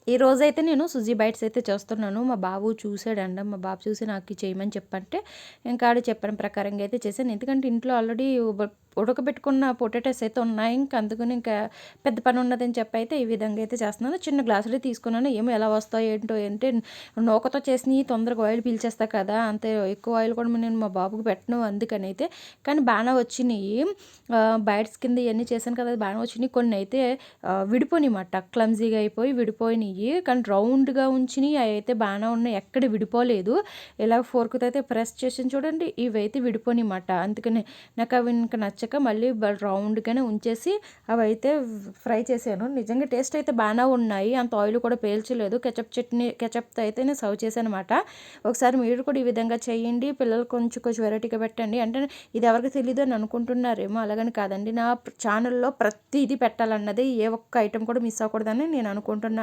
ఈ రోజైతే నేను సుజీ బైట్స్ అయితే చేస్తున్నాను. మా బాబు చూసాడంట. మా బాబు చూసి నాకు చేయమని చెప్పంటే, ఇంకా ఆడు చెప్పిన ప్రకారంగా అయితే చేశాను. ఎందుకంటే ఇంట్లో ఆల్రెడీ ఉడకబెట్టుకున్న పొటాటోస్ అయితే ఉన్నాయి. ఇంక అందుకని ఇంకా పెద్ద పని ఉన్నదని చెప్పి అయితే ఈ విధంగా అయితే చేస్తున్నాను. చిన్న గ్లాసులో తీసుకున్నాను. ఏమో ఎలా వస్తాయో ఏంటో అంటే నూకతో చేసినవి తొందరగా ఆయిల్ పీల్చేస్తా కదా! అంతే ఎక్కువ ఆయిల్ కూడా నేను మా బాబుకి పెట్టను అందుకని అయితే. కానీ బాగానే వచ్చినాయి. బైట్స్ కింద ఇవన్నీ చేశాను కదా! బాగానే వచ్చినాయి. కొన్ని అయితే విడిపోయినాయన్నమాట. క్లమ్జీగా అయిపోయి విడిపోయినాయి. కానీ రౌండ్‌గా ఉంచినయి అయైతే బాగానే ఉన్నాయి. ఎక్కడ విడిపోలేదు. ఇలా ఫోర్క్‌తో అయితే ప్రెస్ చేసాను చూడండి. ఇవైతే విడిపోయినాయన్నమాట. అందుకని నాకు అవి ఇంక నచ్చక మళ్ళీ రౌండ్‌గానే ఉంచేసి అవైతే ఫ్రై చేశాను. నిజంగా టేస్ట్ అయితే బాగానే ఉన్నాయి. అంత ఆయిల్ కూడా పీల్చలేదు. కెచప్‌తో అయితే నేను సర్వ్ చేశానన్నమాట. ఒకసారి మీరు కూడా ఈ విధంగా చేయండి. పిల్లలకు కొంచెం కొంచెం వెరైటీగా పెట్టండి. అంటే ఇది ఎవరికి తెలీదు అని అనుకుంటున్నారేమో అలాగని కాదండి. నా ఛానల్‌లో ప్రతీది పెట్టాలన్నది ఏ ఒక్క ఐటెం కూడా మిస్ అవ్వకూడదని నేను అనుకుంటున్నాను.